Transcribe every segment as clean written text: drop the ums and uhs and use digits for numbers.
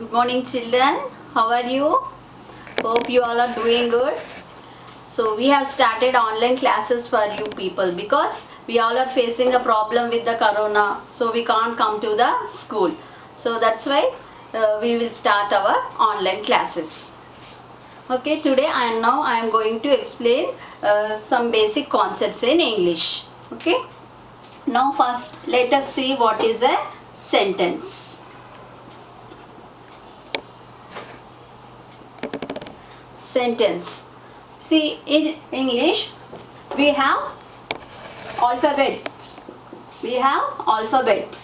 Good morning, children. How are you? Hope you all are doing good. So we have started online classes for you people because we all are facing a problem with the corona. So we can't come to the school. So that's why we will start our online classes. Okay, today I am going to explain some basic concepts in English. Okay. Now first let us see what is a sentence. Sentence. See, in English we have alphabets. We have alphabet.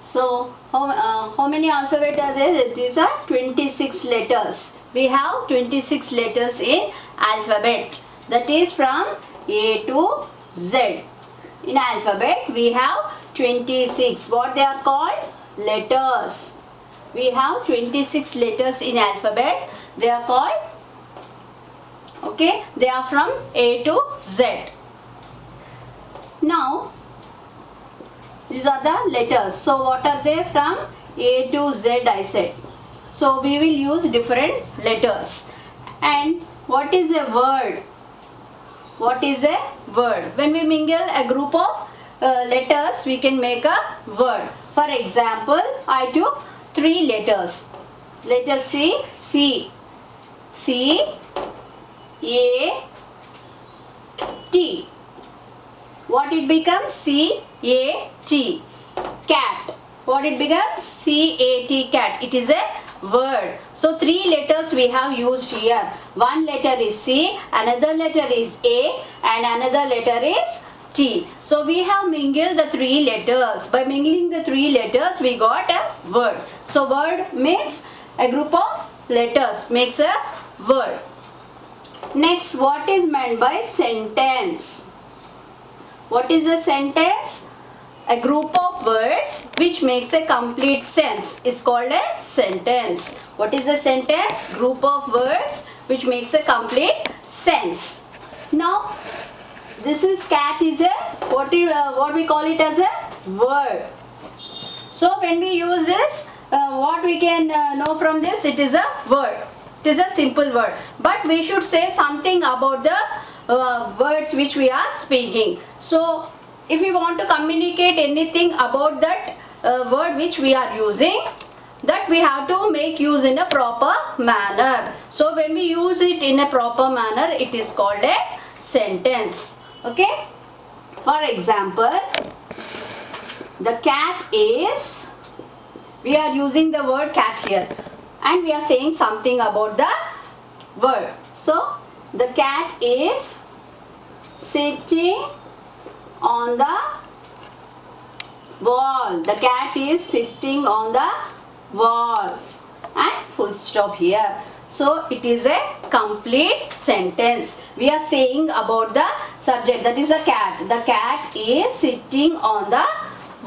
So how many alphabet are there? These are 26 letters. We have 26 letters in alphabet. That is from A to Z. In alphabet we have 26. What they are called? Letters. We have 26 letters in alphabet. They are called, okay, they are from A to Z. Now these are the letters. So what are they? From A to Z I said. So we will use different letters. And what is a word? What is a word? When we mingle a group of letters, we can make a word. For example, I took 3 letters. Let us see. C, A, T. What it becomes? C, A, T. Cat. What it becomes? C, A, T, cat. It is a word. So 3 letters we have used here. One letter is C, another letter is A, and another letter is T. So we have mingled the 3 letters. By mingling the 3 letters we got a word. So word means a group of letters makes a word. Next, what is meant by sentence? What is a sentence? A group of words which makes a complete sense is called a sentence. What is a sentence? Group of words which makes a complete sense. Now this is cat is a what we call it as a word. So when we use this, what we can know from this? It is a word. It is a simple word. But we should say something about the words which we are speaking. So if we want to communicate anything about that word which we are using, that we have to make use in a proper manner. So when we use it in a proper manner, it is called a sentence. Okay. For example, the cat is, we are using the word cat here and we are saying something about the word. So the cat is sitting on the wall. The cat is sitting on the wall. And full stop here. So it is a complete sentence. We are saying about the subject, that is a cat. The cat is sitting on the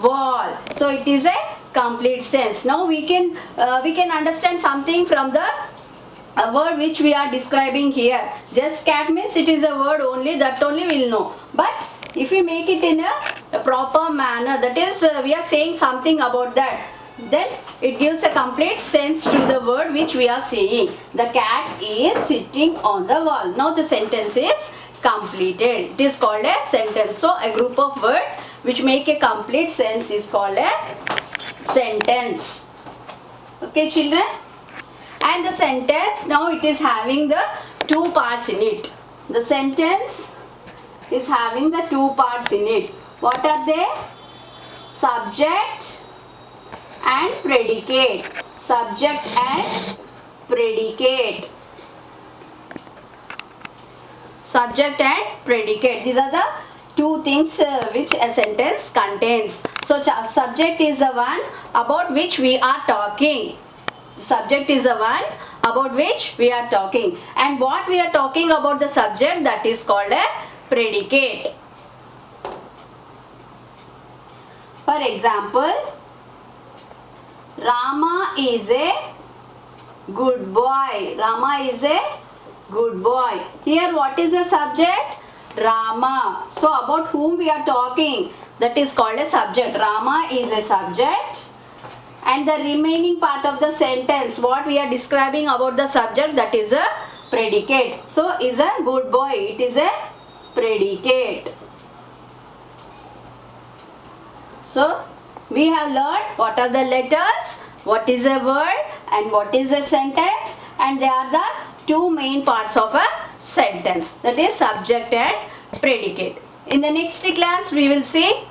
wall. So it is a complete sense. Now we can understand something from the word which we are describing here. Just cat means it is a word only, that only we will know. But if we make it in a proper manner, that is we are saying something about that, then it gives a complete sense to the word which we are saying. The cat is sitting on the wall. Now the sentence is completed. It is called a sentence. So a group of words which make a complete sense is called a sentence. Okay, children? And the sentence, now it is having the 2 parts in it. The sentence is having the 2 parts in it. What are they? Subject and predicate. Subject and predicate. Subject and predicate. These are the 2 things which a sentence contains. So subject is the one about which we are talking. Subject is the one about which we are talking. And what we are talking about the subject, that is called a predicate. For example, Rama is a good boy. Rama is a good boy. Here what is the subject? Rama. So about whom we are talking, that is called a subject. Rama is a subject and the remaining part of the sentence, what we are describing about the subject, that is a predicate. So is a good boy, it is a predicate. So we have learned what are the letters, what is a word, and what is a sentence, and they are the two main parts of a sentence, that is subject and predicate. In the next class we will see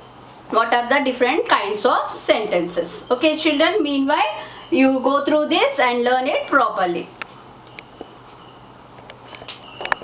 what are the different kinds of sentences. Okay children, meanwhile you go through this and learn it properly.